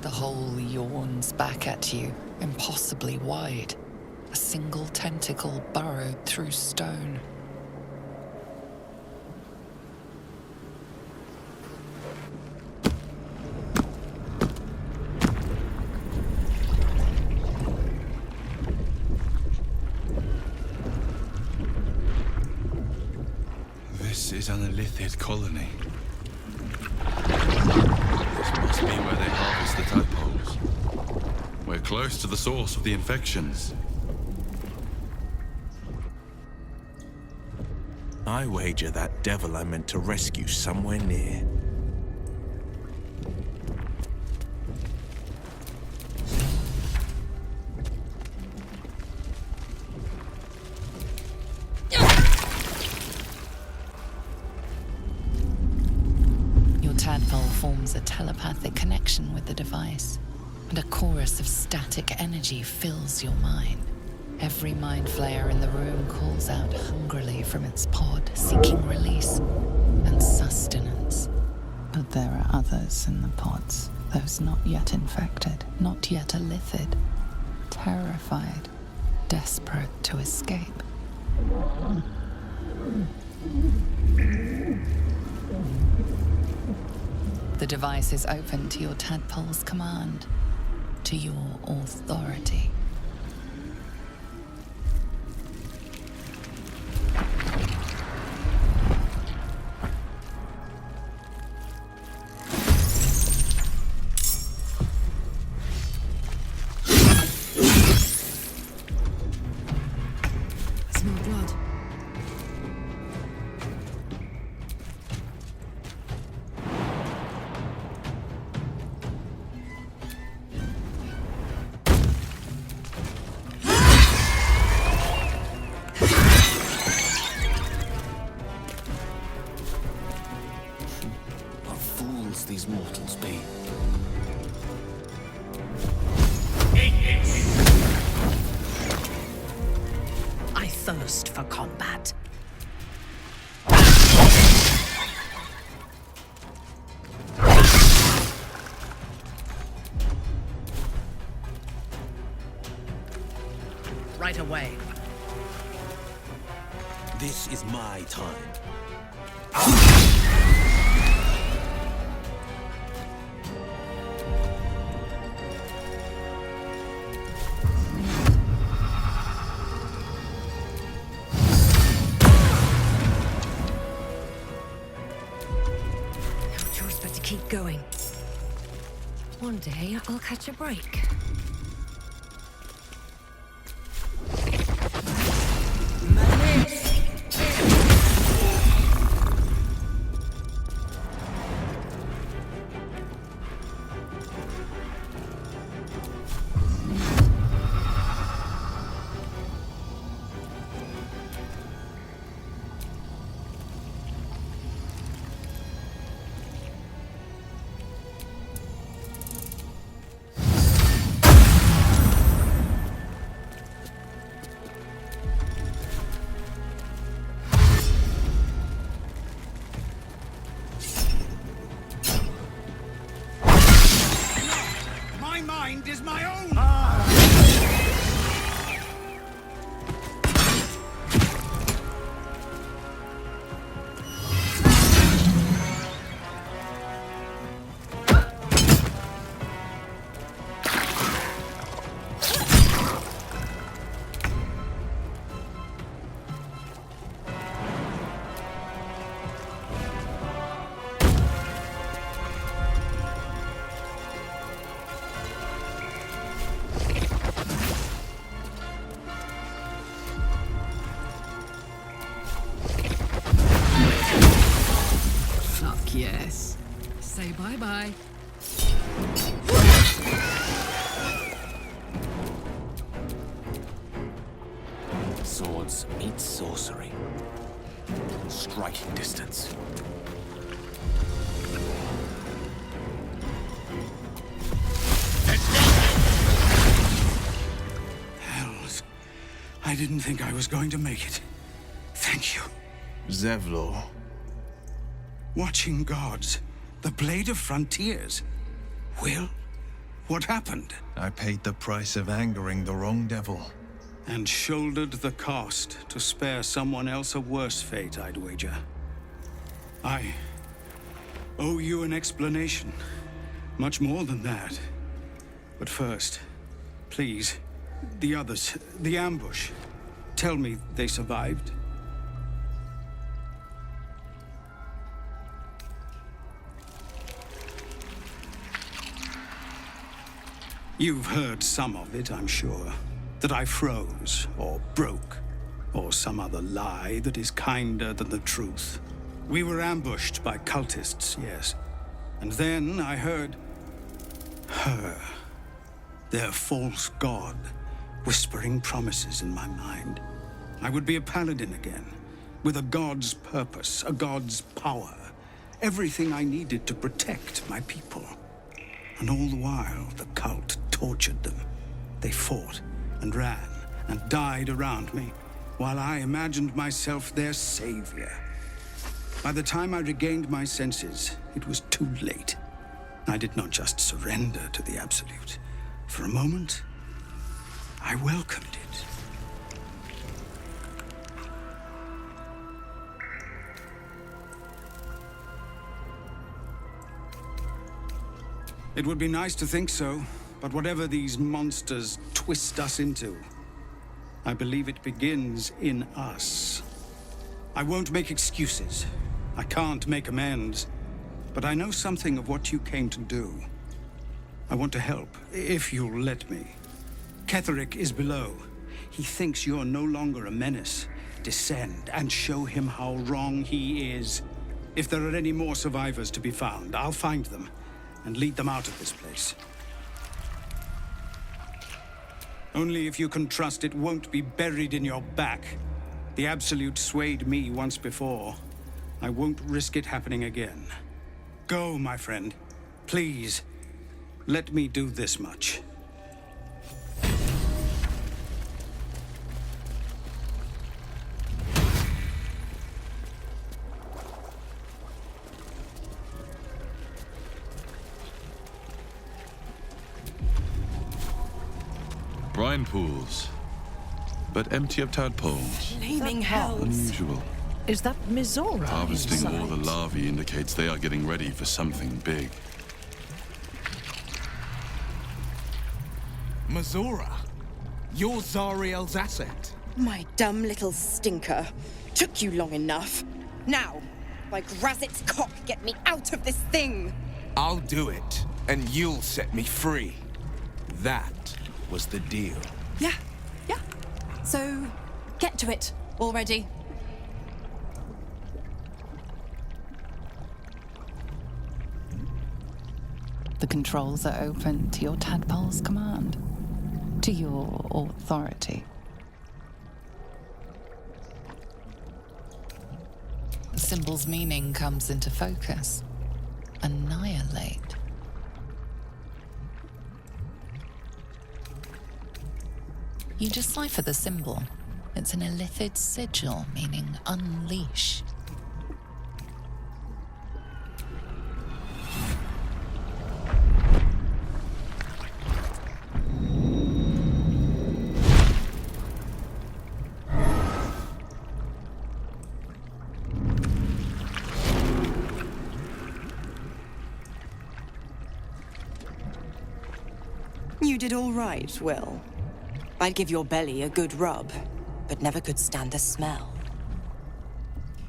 The hole yawns back at you, impossibly wide. A single tentacle burrowed through stone. This is an elithid colony. This must be where they harvest the tadpoles. We're close to the source of the infections. I wager that devil I meant to rescue somewhere near. Your tadpole forms a telepathic connection with the device, and a chorus of static energy fills your mind. Every mind flayer in the room calls out hungrily from its pod, seeking release and sustenance. But there are others in the pods, those not yet infected, not yet elithid, terrified, desperate to escape. The device is open to your tadpole's command, to your authority. These mortals be. I thirst for combat. Right away. This is my time. Keep going. One day I'll catch a break. Is my own! Yes. Say bye-bye. Swords meet sorcery. Striking distance. Hells. I didn't think I was going to make it. Thank you. Zevlor. Watching gods. The Blade of Frontiers. Will, What happened? I paid the price of angering the wrong devil. And shouldered the cost to spare someone else a worse fate, I'd wager. I owe you an explanation. Much more than that. But first, please, the others, the ambush. Tell me they survived. You've heard some of it, I'm sure. That I froze, or broke, or some other lie that is kinder than the truth. We were ambushed by cultists, yes. And then I heard her, their false god, whispering promises in my mind. I would be a paladin again, with a god's purpose, a god's power. Everything I needed to protect my people. And all the while, the cult tortured them. They fought and ran and died around me, while I imagined myself their savior. By the time I regained my senses, it was too late. I did not just surrender to the Absolute. For a moment, I welcomed it. It would be nice to think so, but whatever these monsters twist us into, I believe it begins in us. I won't make excuses. I can't make amends. But I know something of what you came to do. I want to help, if you'll let me. Ketherick is below. He thinks you're no longer a menace. Descend and show him how wrong he is. If there are any more survivors to be found, I'll find them and lead them out of this place. Only if you can trust it won't be buried in your back. The Absolute swayed me once before. I won't risk it happening again. Go, my friend. Please, let me do this much. Brine pools, but empty of tadpoles. Flaming hells. Unusual. Is that Mizora Harvesting all the inside? larvae indicates they are getting ready for something big. Mizora? You're Zariel's asset. My dumb little stinker. Took you long enough. Now, by Grazit's cock, get me out of this thing! I'll do it, and you'll set me free. That was the deal. Yeah. So, get to it already. The controls are open to your tadpole's command, to your authority. The symbol's meaning comes into focus. Annihilate. You decipher the symbol. It's an illithid sigil, meaning unleash. You did all right, Will. I'd give your belly a good rub, but never could stand the smell.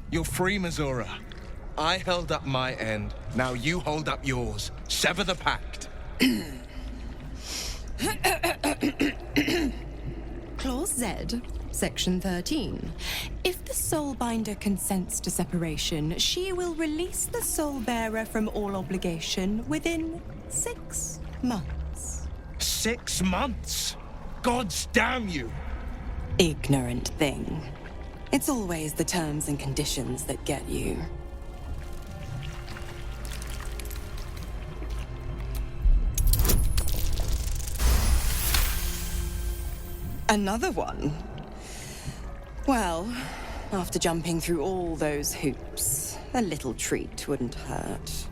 You're free, Mizora. I held up my end. Now you hold up yours. Sever the pact. Clause Z, Section 13. If the Soulbinder consents to separation, she will release the Soulbearer from all obligation within 6 months. 6 months? Gods damn you! Ignorant thing. It's always the terms and conditions that get you. Another one? Well, after jumping through all those hoops, a little treat wouldn't hurt.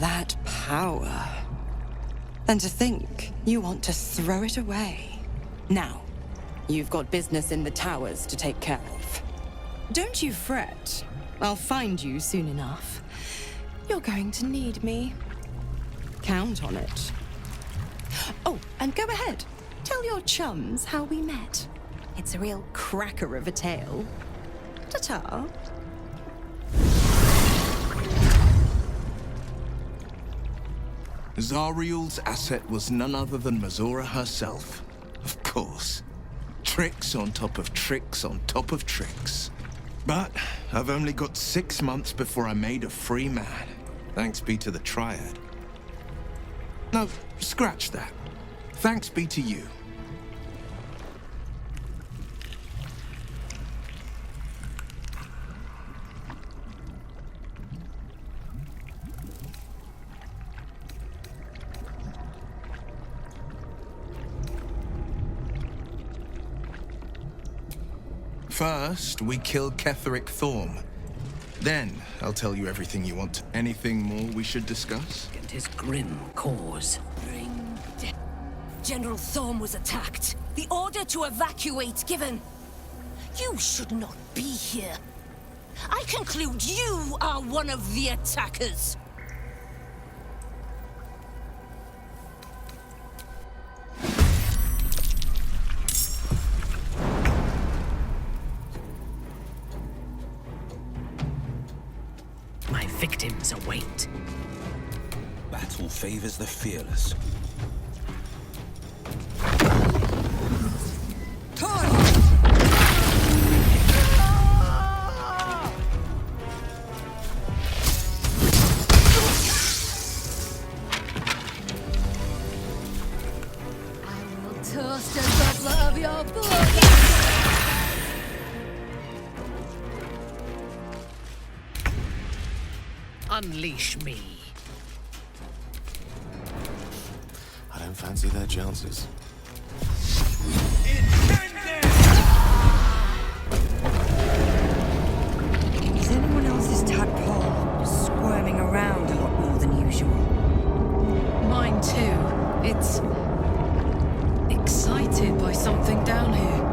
That power. And to think you want to throw it away. Now, you've got business in the towers to take care of. Don't you fret. I'll find you soon enough. You're going to need me. Count on it. Oh, and go ahead. Tell your chums how we met. It's a real cracker of a tale. Ta-ta. Zariel's asset was none other than Mizora herself. Of course. Tricks on top of tricks on top of tricks. But I've only got 6 months before I'm made a free man. Thanks be to the Triad. No, scratch that. Thanks be to you. First, we kill Ketheric Thorm. Then, I'll tell you everything you want. Anything more we should discuss? And his grim cause. General Thorm was attacked. The order to evacuate given. You should not be here. I conclude you are one of the attackers. My victims await. Battle favors the fearless. Toast a bubble of your blood. Unleash me. I don't fancy their chances. Is anyone else's tadpole squirming around a lot more than usual? Mine too. It's excited by something down here.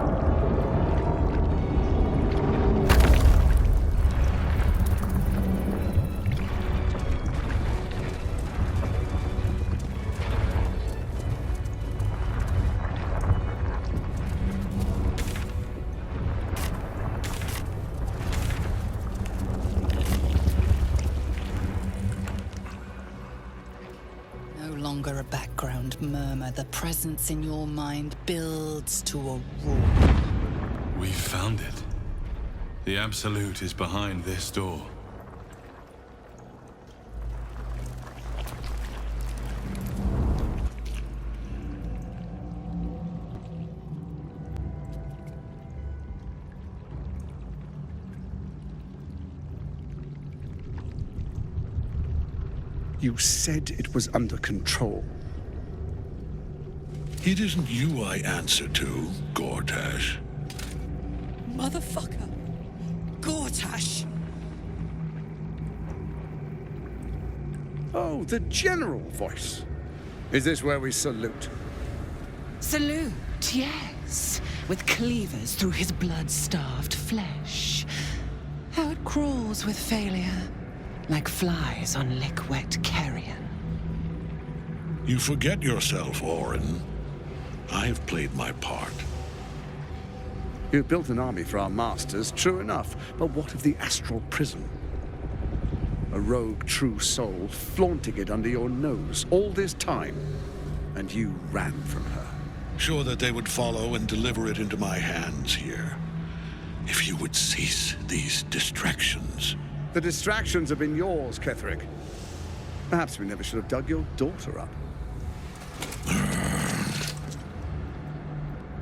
A background murmur, the presence in your mind builds to a roar. We found it. The Absolute is behind this door. You said it was under control. It isn't you I answer to, Gortash. Motherfucker. Gortash. Oh, the general voice. Is this where we salute? Salute, yes. With cleavers through his blood-starved flesh. How it crawls with failure. Like flies on lick-wet carrion. You forget yourself, Orin. I've played my part. You built an army for our masters, true enough. But what of the astral prison? A rogue true soul flaunting it under your nose all this time. And you ran from her. Sure that they would follow and deliver it into my hands here. If you would cease these distractions. The distractions have been yours, Ketheric. Perhaps we never should have dug your daughter up.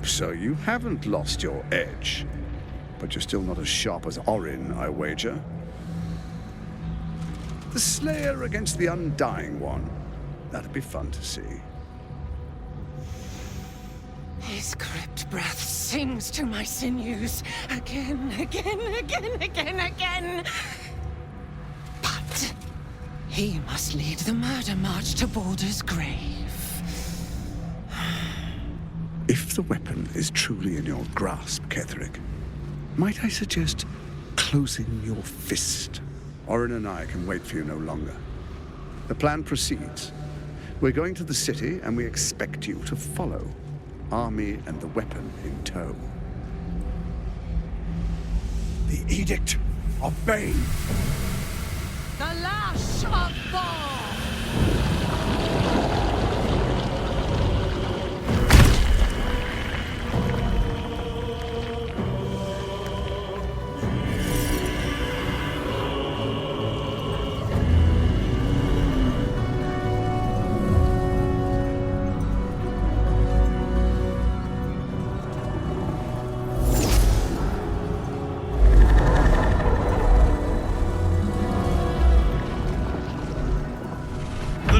So you haven't lost your edge. But you're still not as sharp as Orin, I wager. The Slayer against the Undying One. That'd be fun to see. His crypt breath sings to my sinews. Again, again, again, again, again. But He must lead the murder march to Baldur's grave. If the weapon is truly in your grasp, Ketherick, might I suggest closing your fist? Orin and I can wait for you no longer. The plan proceeds. We're going to the city, and we expect you to follow. Army and the weapon in tow. The Edict of Bane. The lash of Thor!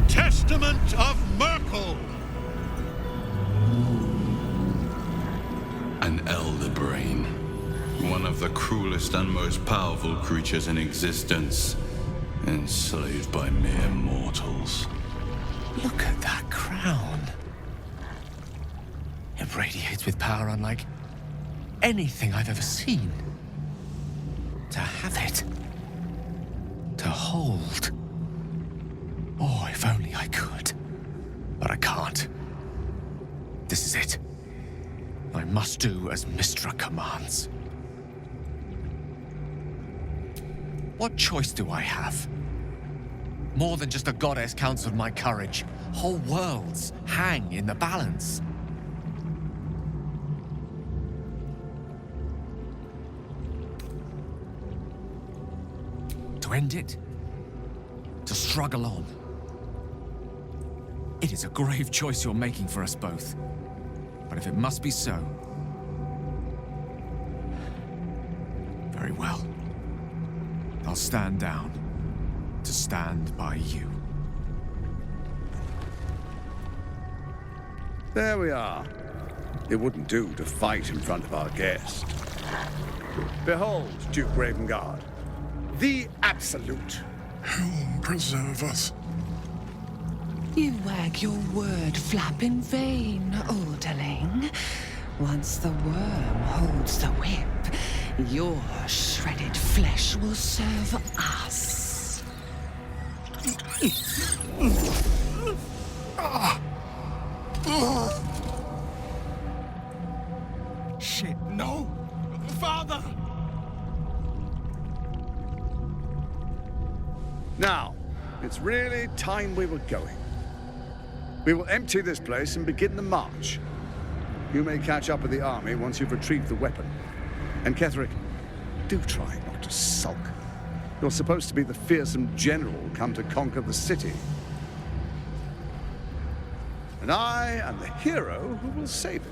Testament of Merkel! An elder brain. One of the cruelest and most powerful creatures in existence. Enslaved by mere mortals. Look at that crown. It radiates with power unlike anything I've ever seen. To have it. To hold. Oh, if only I could. But I can't. This is it. I must do as Mystra commands. What choice do I have? More than just a goddess counseled my courage. Whole worlds hang in the balance. To end it? To struggle on? It is a grave choice you're making for us both. But if it must be so... very well. I'll stand down to stand by you. There we are. It wouldn't do to fight in front of our guest. Behold, Duke Ravengard, the Absolute. Whom preserve us? You wag your word flap in vain, Alderling. Once the worm holds the whip, your shredded flesh will serve us. Shit, no! Father! Now, it's really time we were going. We will empty this place and begin the march. You may catch up with the army once you've retrieved the weapon. And Ketherick, do try not to sulk. You're supposed to be the fearsome general come to conquer the city. And I am the hero who will save it.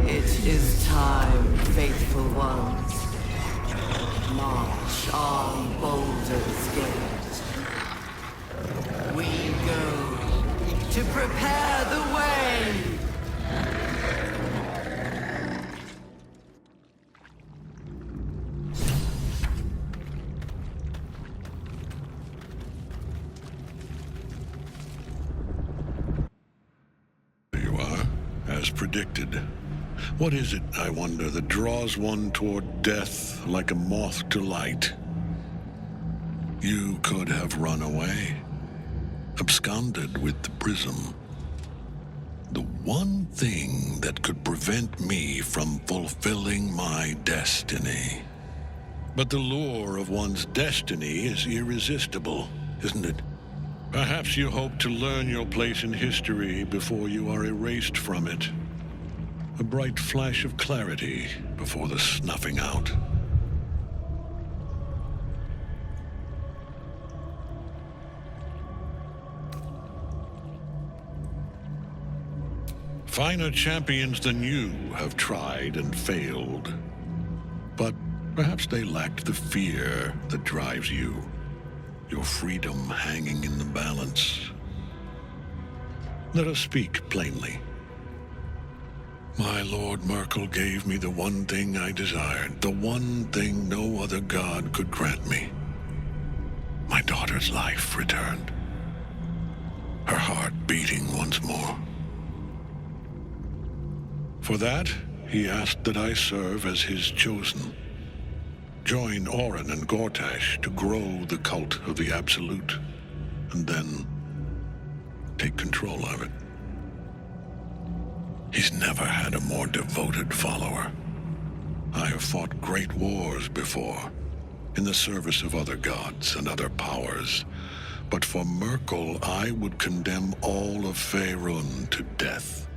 It is time, faithful ones. March on Baldur's Gate. We go to prepare the way. There you are, as predicted. What is it, I wonder, that draws one toward death like a moth to light? You could have run away, absconded with the prism. The one thing that could prevent me from fulfilling my destiny. But the lure of one's destiny is irresistible, isn't it? Perhaps you hope to learn your place in history before you are erased from it. A bright flash of clarity before the snuffing out. Finer champions than you have tried and failed. But perhaps they lacked the fear that drives you. Your freedom hanging in the balance. Let us speak plainly. My Lord Merkel gave me the one thing I desired, the one thing no other god could grant me. My daughter's life returned. Her heart beating once more. For that, he asked that I serve as his chosen. Join Orin and Gortash to grow the cult of the Absolute, and then take control of it. He's never had a more devoted follower. I have fought great wars before, in the service of other gods and other powers, but for Merkel, I would condemn all of Faerun to death.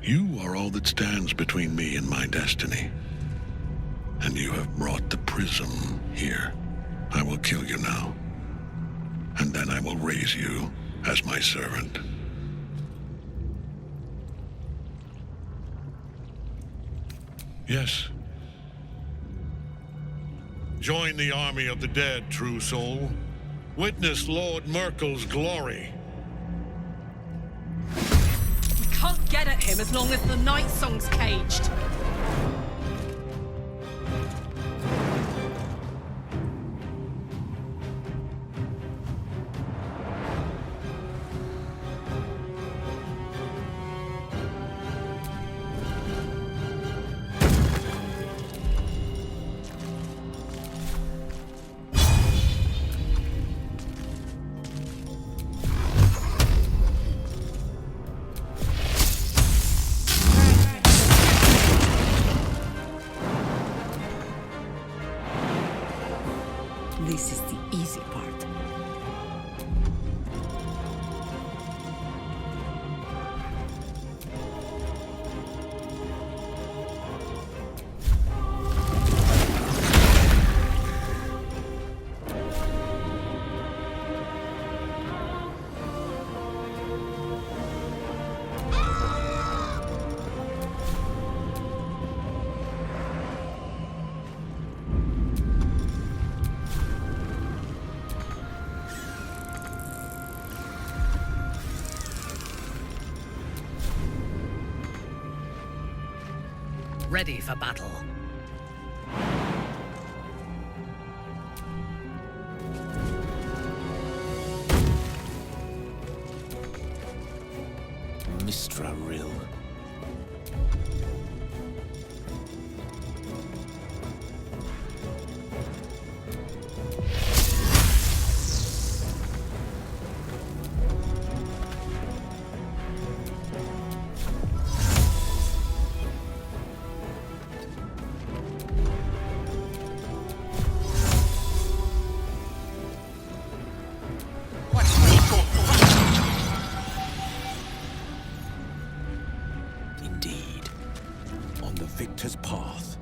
You are all that stands between me and my destiny. And you have brought the prism here. I will kill you now, and then I will raise you as my servant. Yes. Join the army of the dead, true soul. Witness Lord Merkel's glory. You can't get at him as long as the night song's caged. This is the easy part. Ready for battle. Mistra Rill. Indeed, on the victor's path.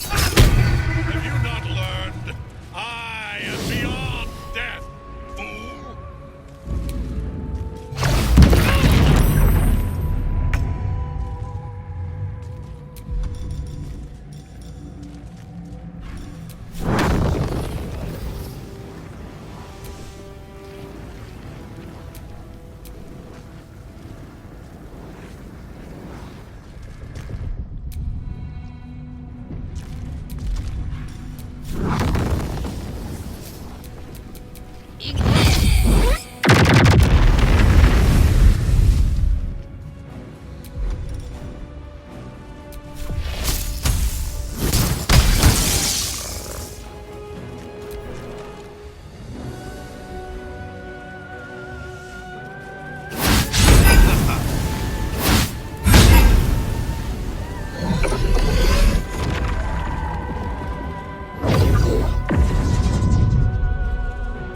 Have you not learned? I am beyond death, fool!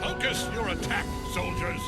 Focus your attack, soldiers!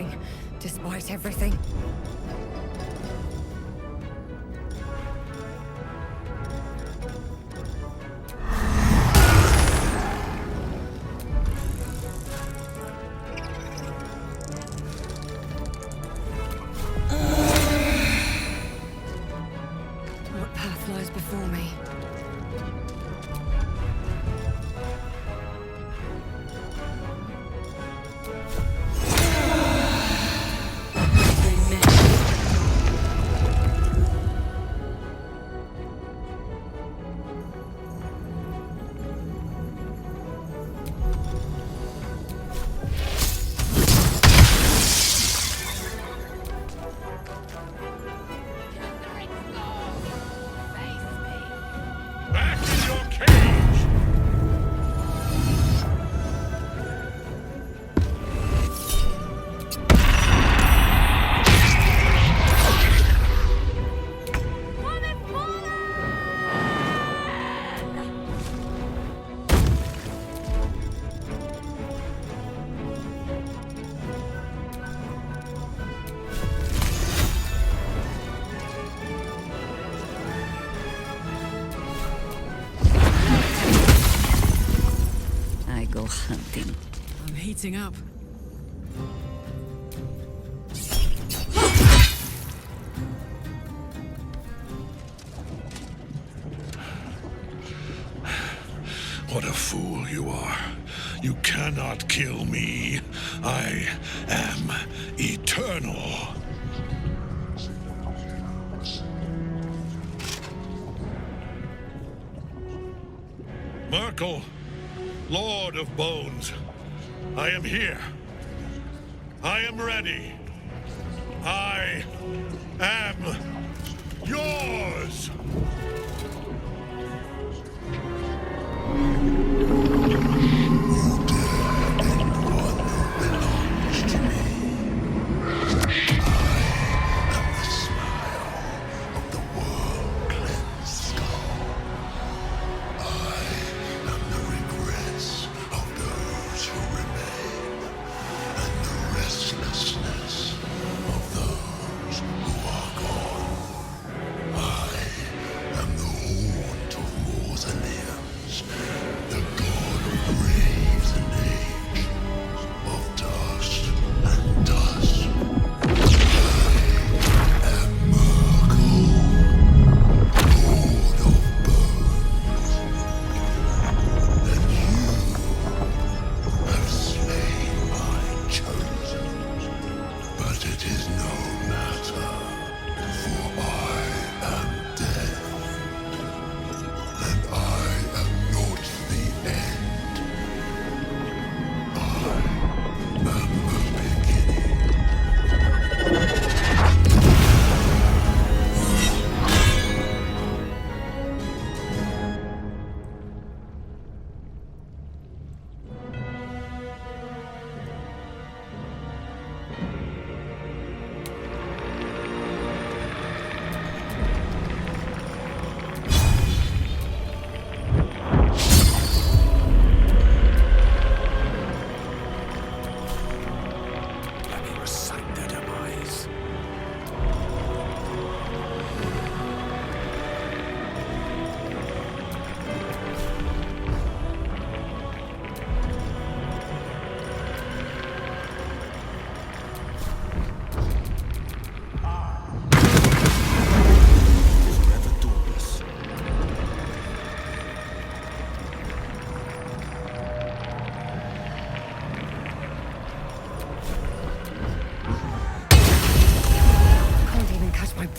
nothing, despite everything. What path lies before me? Back in your cage! I go hunting. I'm heating up. What a fool you are. You cannot kill me. I am eternal. Merkel, Lord of Bones, I am here. I am ready. I am yours.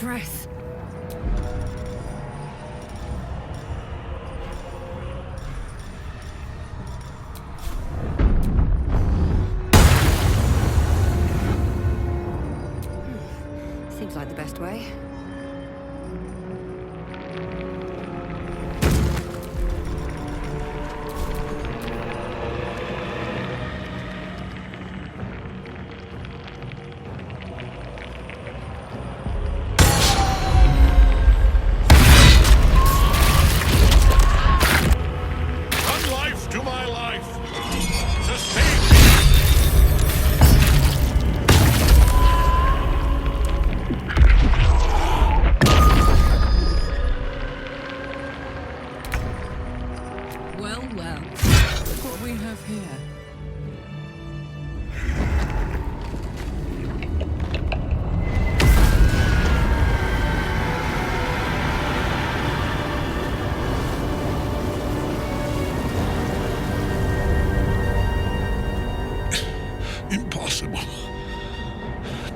breath. Seems like the best way.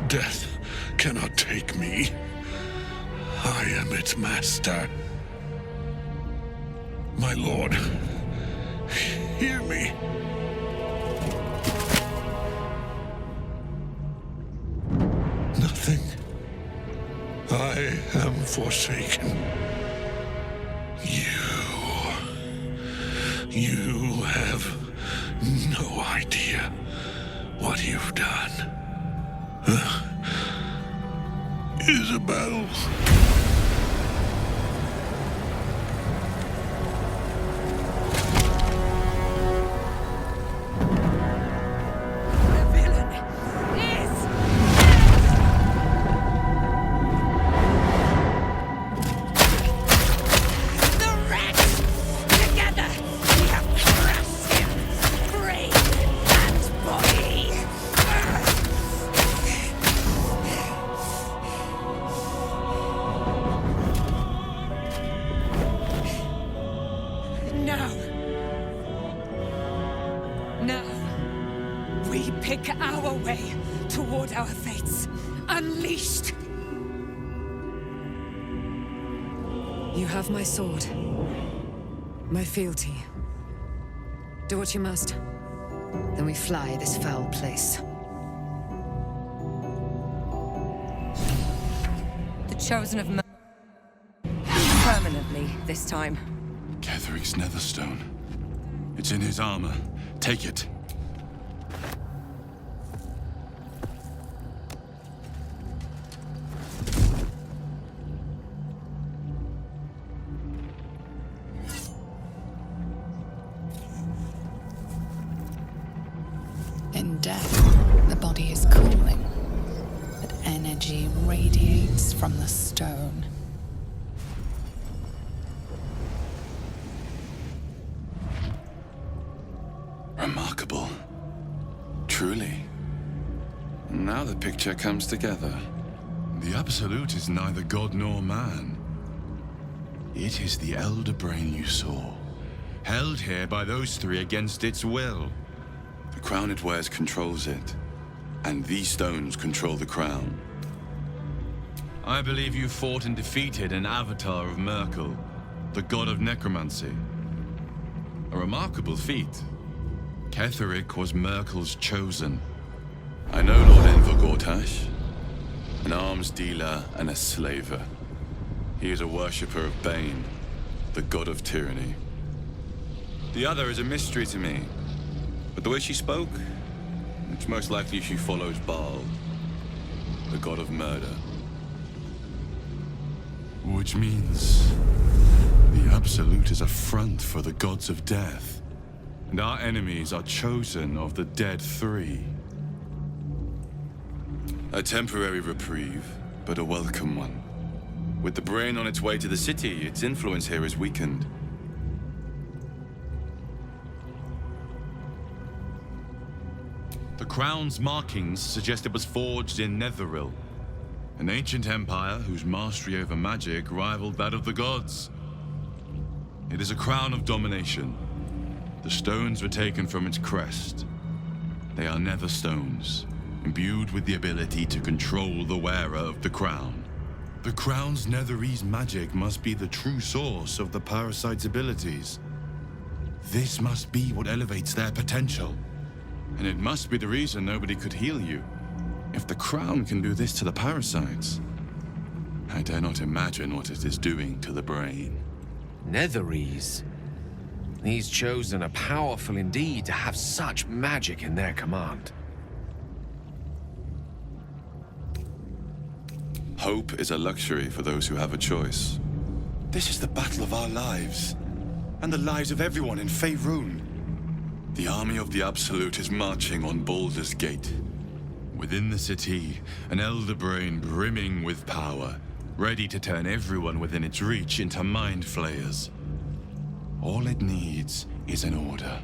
Death cannot take me. I am its master. My lord, hear me. Nothing. I am forsaken. You have no idea what you've done. Isabel. My sword. My fealty. Do what you must. Then we fly this foul place. The Chosen of permanently this time. Ketheric's Netherstone. It's in his armor. Take it. In death, the body is cooling, but energy radiates from the stone. Remarkable. Truly. Now the picture comes together. The Absolute is neither god nor man. It is the Elder Brain you saw, held here by those three against its will. The crown it wears controls it, and these stones control the crown. I believe you fought and defeated an avatar of Merkel, the god of necromancy. A remarkable feat. Ketheric was Merkel's chosen. I know Lord Enver Gortash, an arms dealer and a slaver. He is a worshipper of Bane, the god of tyranny. The other is a mystery to me. But the way she spoke, it's most likely she follows Baal, the god of murder. Which means the Absolute is a front for the gods of death, and our enemies are chosen of the dead three. A temporary reprieve, but a welcome one. With the brain on its way to the city, its influence here is weakened. The crown's markings suggest it was forged in Netheril, an ancient empire whose mastery over magic rivaled that of the gods. It is a crown of domination. The stones were taken from its crest. They are nether stones, imbued with the ability to control the wearer of the crown. The crown's Netherese magic must be the true source of the parasite's abilities. This must be what elevates their potential. And it must be the reason nobody could heal you. If the crown can do this to the parasites, I dare not imagine what it is doing to the brain. Netherese? These chosen are powerful indeed to have such magic in their command. Hope is a luxury for those who have a choice. This is the battle of our lives, and the lives of everyone in Faerun. The army of the Absolute is marching on Baldur's Gate. Within the city, an Elder Brain brimming with power, ready to turn everyone within its reach into mind flayers. All it needs is an order.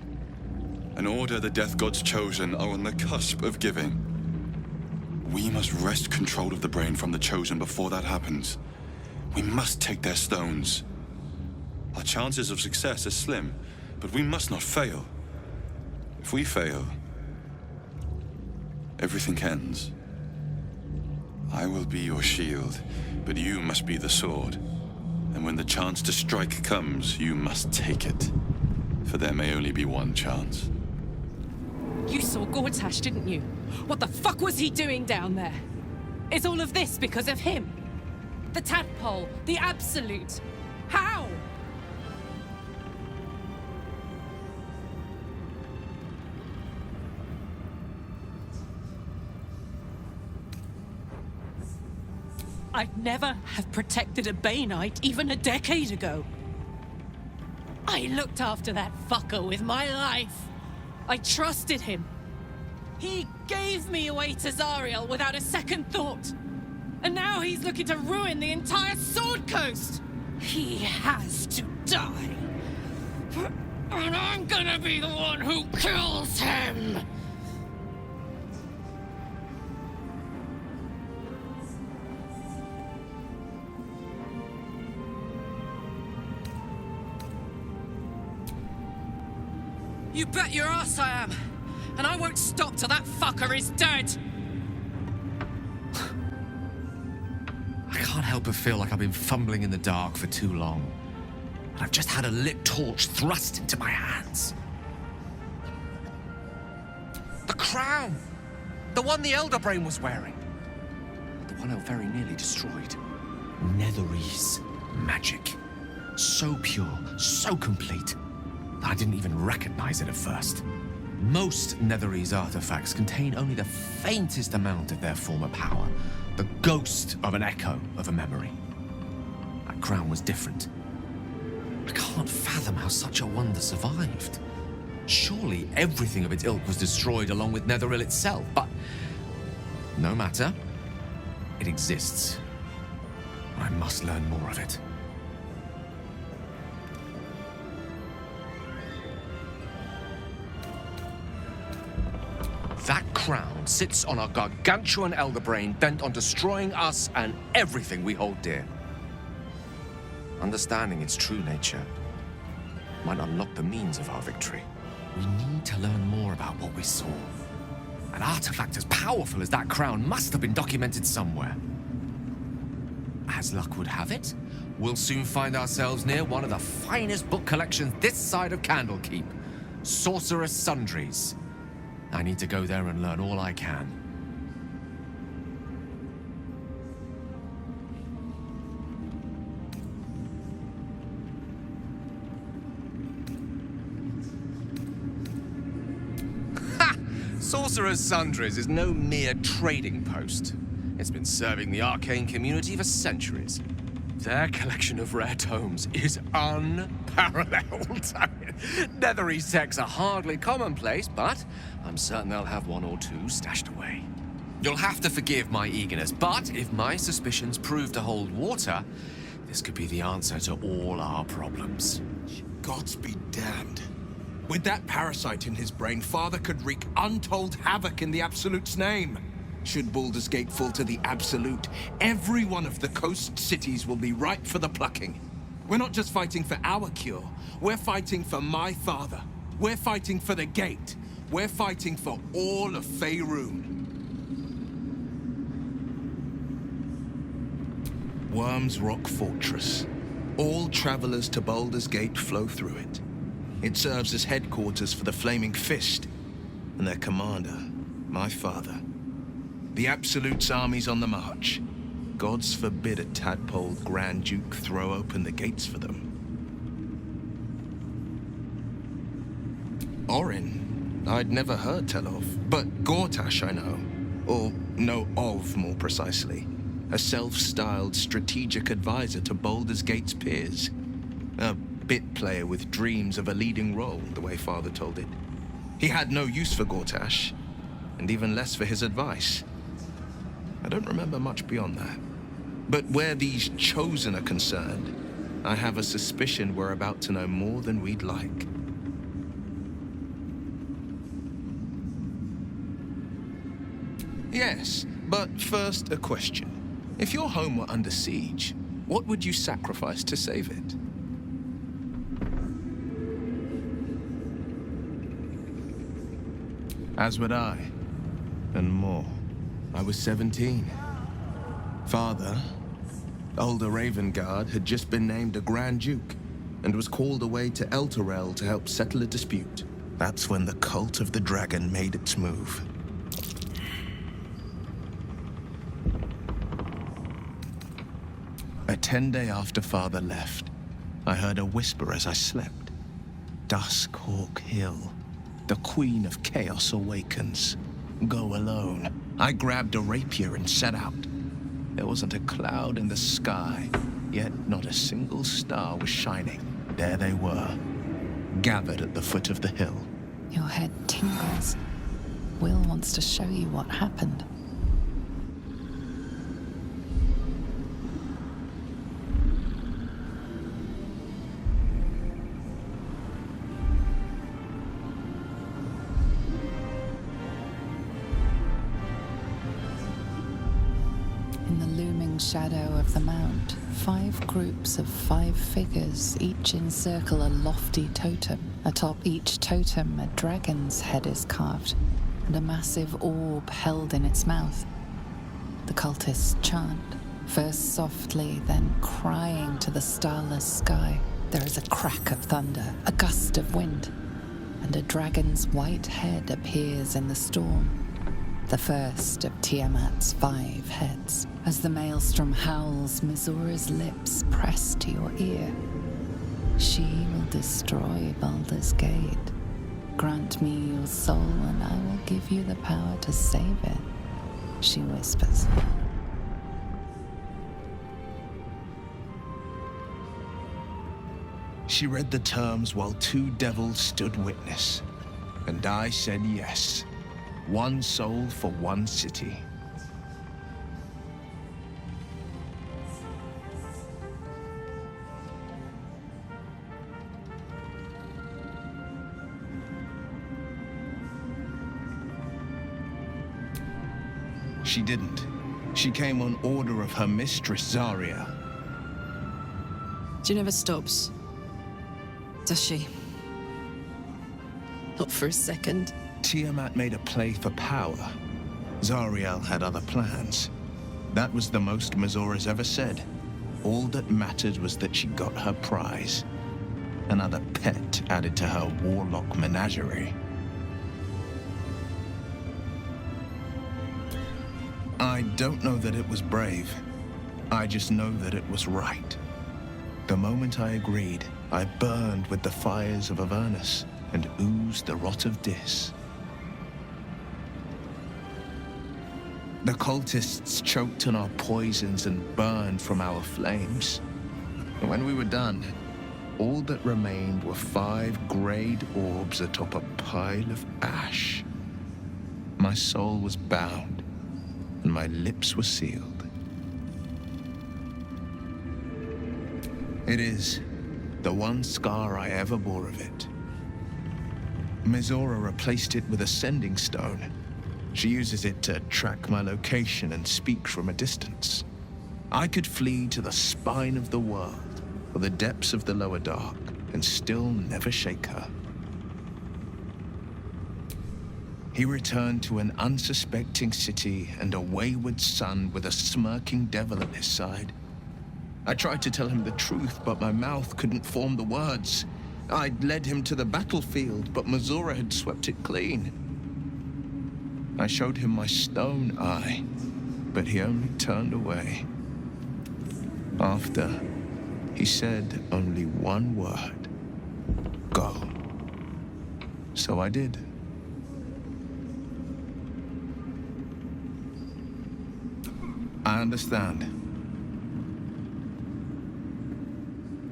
An order the Death God's chosen are on the cusp of giving. We must wrest control of the brain from the chosen before that happens. We must take their stones. Our chances of success are slim, but we must not fail. If we fail, everything ends. I will be your shield, but you must be the sword. And when the chance to strike comes, you must take it. For there may only be one chance. You saw Gortash, didn't you? What the fuck was he doing down there? Is all of this because of him? The tadpole, the absolute. How? I'd never have protected a Bainite even a decade ago. I looked after that fucker with my life. I trusted him. He gave me away to Zariel without a second thought. And now he's looking to ruin the entire Sword Coast. He has to die. And I'm gonna be the one who kills him. You bet your ass I am. And I won't stop till that fucker is dead. I can't help but feel like I've been fumbling in the dark for too long. And I've just had a lit torch thrust into my hands. The crown! The one the Elder Brain was wearing. The one I very nearly destroyed. Netherese magic. So pure, so complete, that I didn't even recognize it at first. Most Netherese artifacts contain only the faintest amount of their former power. The ghost of an echo of a memory. That crown was different. I can't fathom how such a wonder survived. Surely everything of its ilk was destroyed along with Netheril itself, but no matter. It exists. I must learn more of it. That crown sits on a gargantuan elder brain bent on destroying us and everything we hold dear. Understanding its true nature might unlock the means of our victory. We need to learn more about what we saw. An artifact as powerful as that crown must have been documented somewhere. As luck would have it, we'll soon find ourselves near one of the finest book collections this side of Candlekeep, Sorcerer's Sundries. I need to go there and learn all I can. Ha! Sorcerer's Sundries is no mere trading post. It's been serving the arcane community for centuries. Their collection of rare tomes is unparalleled. Netherese texts are hardly commonplace, but I'm certain they'll have one or two stashed away. You'll have to forgive my eagerness, but if my suspicions prove to hold water, this could be the answer to all our problems. Gods be damned. With that parasite in his brain, Father could wreak untold havoc in the Absolute's name. Should Baldur's Gate fall to the Absolute, every one of the coast cities will be ripe for the plucking. We're not just fighting for our cure, we're fighting for my father. We're fighting for the Gate. We're fighting for all of Faerun. Worm's Rock Fortress. All travelers to Baldur's Gate flow through it. It serves as headquarters for the Flaming Fist and their commander, my father. The Absolute's army's on the march. Gods forbid a tadpole Grand Duke throw open the gates for them. Orin, I'd never heard tell of, but Gortash I know. Or know of, more precisely. A self-styled strategic advisor to Baldur's Gate's peers. A bit player with dreams of a leading role, the way Father told it. He had no use for Gortash, and even less for his advice. I don't remember much beyond that. But where these Chosen are concerned, I have a suspicion we're about to know more than we'd like. Yes, but first a question. If your home were under siege, what would you sacrifice to save it? As would I, and more. I was 17. Father, older Ravengard, had just been named a Grand Duke and was called away to Elturel to help settle a dispute. That's when the Cult of the Dragon made its move. A 10-day after Father left, I heard a whisper as I slept. Duskhawk Hill. The Queen of Chaos awakens. Go alone. I grabbed a rapier and set out. There wasn't a cloud in the sky, yet not a single star was shining. There they were, gathered at the foot of the hill. Your head tingles. Will wants to show you what happened. In the looming shadow of the mount, 5 groups of 5 figures each encircle a lofty totem. Atop each totem, a dragon's head is carved, and a massive orb held in its mouth. The cultists chant, first softly, then crying to the starless sky. There is a crack of thunder, a gust of wind, and a dragon's white head appears in the storm. The first of Tiamat's 5 heads. As the maelstrom howls, Mizora's lips press to your ear. She will destroy Baldur's Gate. Grant me your soul and I will give you the power to save it, she whispers. She read the terms while 2 devils stood witness, and I said yes. 1 soul for 1 city. She didn't. She came on order of her mistress, Zarya. She never stops, does she? Not for a second. Tiamat made a play for power. Zariel had other plans. That was the most Mizora's ever said. All that mattered was that she got her prize. Another pet added to her warlock menagerie. I don't know that it was brave. I just know that it was right. The moment I agreed, I burned with the fires of Avernus and oozed the rot of Dis. The cultists choked on our poisons and burned from our flames. And when we were done, all that remained were 5 grayed orbs atop a pile of ash. My soul was bound, and my lips were sealed. It is the one scar I ever bore of it. Mizora replaced it with a sending stone. She uses it to track my location and speak from a distance. I could flee to the spine of the world, or the depths of the lower dark, and still never shake her. He returned to an unsuspecting city and a wayward son with a smirking devil at his side. I tried to tell him the truth, but my mouth couldn't form the words. I'd led him to the battlefield, but Mizora had swept it clean. I showed him my stone eye, but he only turned away. After, he said only one word: go. So I did. I understand.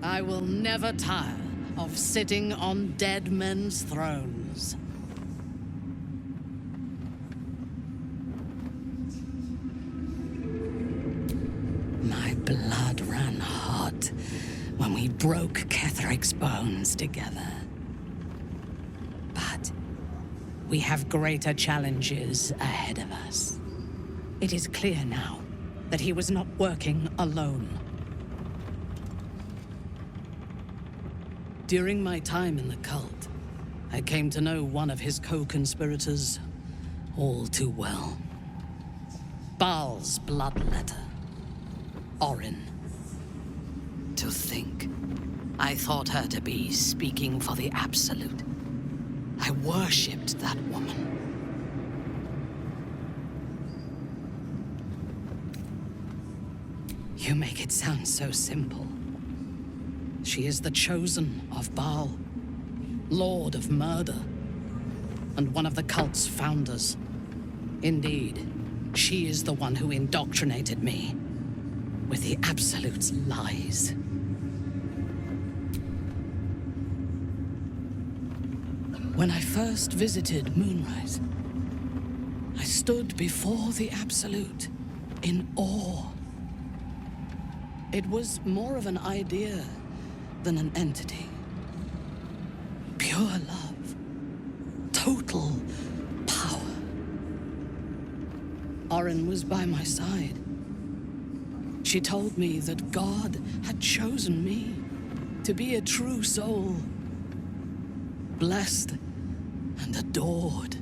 I will never tire of sitting on dead men's thrones. My blood ran hot when we broke Ketheric's bones together. But we have greater challenges ahead of us. It is clear now that he was not working alone. During my time in the cult, I came to know one of his co-conspirators all too well. Baal's bloodletter. Orin. To think, I thought her to be speaking for the Absolute. I worshipped that woman. You make it sound so simple. She is the chosen of Baal, Lord of Murder, and one of the cult's founders. Indeed, she is the one who indoctrinated me with the Absolute's lies. When I first visited Moonrise, I stood before the Absolute in awe. It was more of an idea than an entity. Pure love. Total power. Orin was by my side. She told me that God had chosen me to be a true soul. Blessed and adored.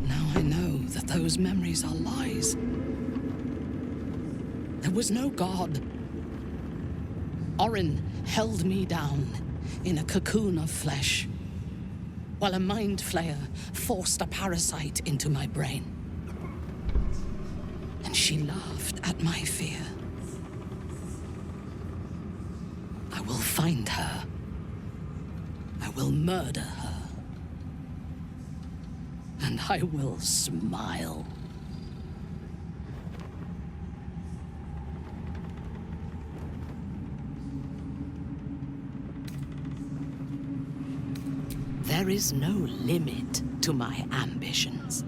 Now I know that those memories are lies. There was no God. Orin held me down in a cocoon of flesh, while a mind flayer forced a parasite into my brain. And she laughed at my fear. I will find her. I will murder her. And I will smile. There is no limit to my ambitions.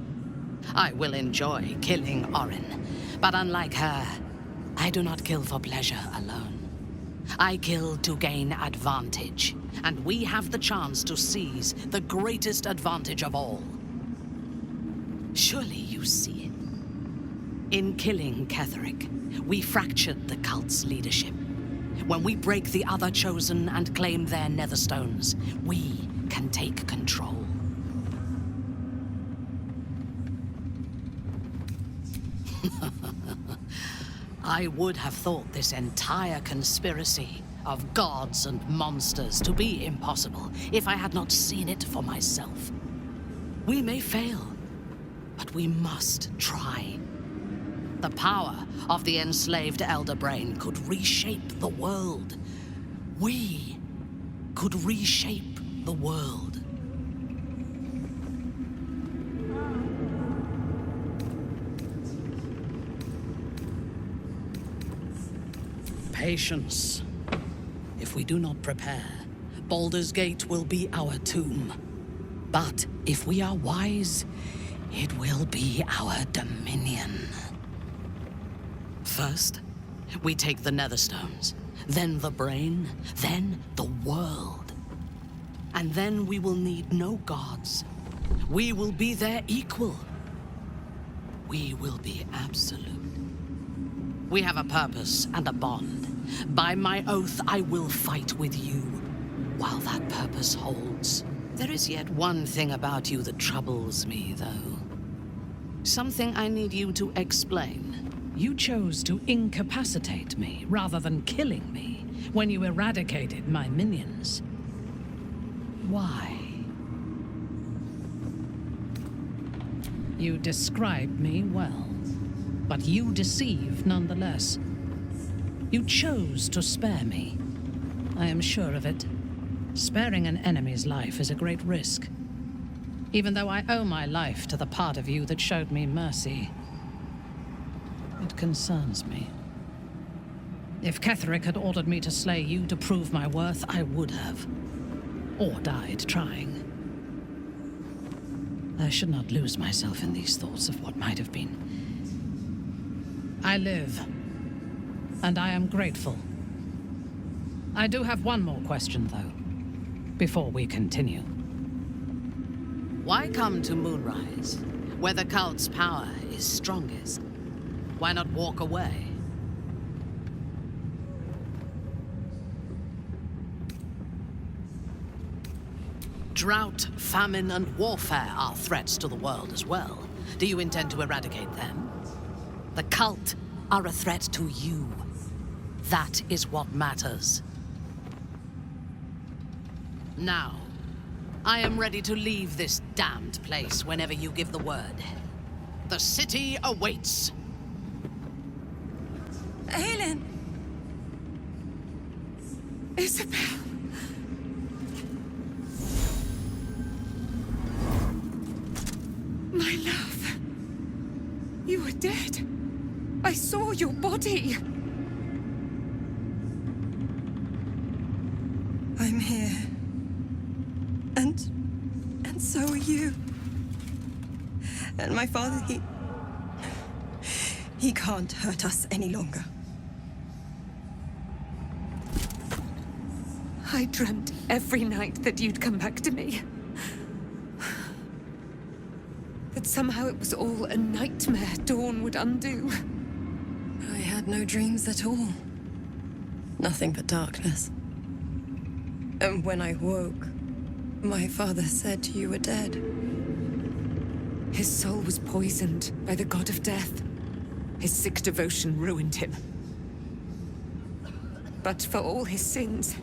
I will enjoy killing Orin, but unlike her, I do not kill for pleasure alone. I kill to gain advantage, and we have the chance to seize the greatest advantage of all. Surely you see it. In killing Ketheric, we fractured the cult's leadership. When we break the other Chosen and claim their Netherstones, we can take control. I would have thought this entire conspiracy of gods and monsters to be impossible if I had not seen it for myself. We may fail, but we must try. The power of the enslaved Elder Brain could reshape the world. We could reshape the world. Patience. If we do not prepare, Baldur's Gate will be our tomb. But if we are wise, it will be our dominion. First, we take the Netherstones, then the brain, then the world. And then we will need no gods. We will be their equal. We will be absolute. We have a purpose and a bond. By my oath, I will fight with you while that purpose holds. There is yet one thing about you that troubles me, though. Something I need you to explain. You chose to incapacitate me rather than killing me when you eradicated my minions. Why? You described me well, but you deceived nonetheless. You chose to spare me. I am sure of it. Sparing an enemy's life is a great risk. Even though I owe my life to the part of you that showed me mercy, it concerns me. If Ketheric had ordered me to slay you to prove my worth, I would have. Or died trying. I should not lose myself in these thoughts of what might have been. I live, and I am grateful. I do have one more question, though, before we continue. Why come to Moonrise, where the cult's power is strongest? Why not walk away? Drought, famine, and warfare are threats to the world as well. Do you intend to eradicate them? The cult are a threat to you. That is what matters. Now, I am ready to leave this damned place whenever you give the word. The city awaits. Aelin! Isabel! My love. You were dead. I saw your body. I'm here. And so are you. And my father, he can't hurt us any longer. I dreamt every night that you'd come back to me. That somehow it was all a nightmare Dawn would undo. I had no dreams at all. Nothing but darkness. And when I woke, my father said you were dead. His soul was poisoned by the god of death. His sick devotion ruined him. But for all his sins,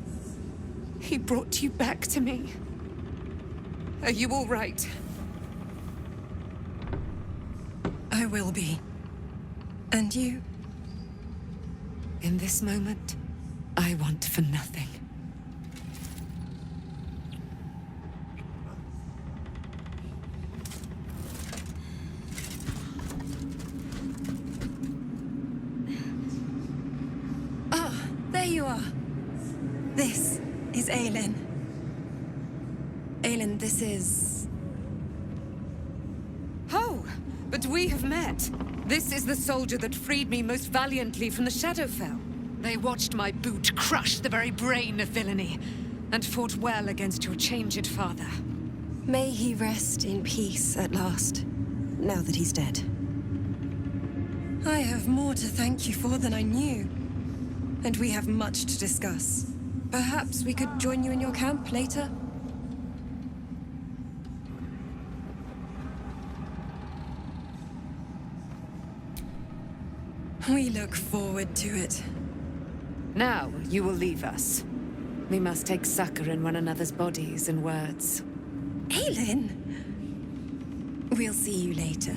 he brought you back to me. Are you all right? I will be. And you? In this moment, I want for nothing. Ah, there you are. This is Aelin. Aelin, this is... Oh, but we have met. This is the soldier that freed me most valiantly from the Shadowfell. They watched my boot crush the very brain of villainy, and fought well against your changed father. May he rest in peace at last, now that he's dead. I have more to thank you for than I knew. And we have much to discuss. Perhaps we could join you in your camp later? We look forward to it. Now, you will leave us. We must take succor in one another's bodies and words. Aelin! We'll see you later.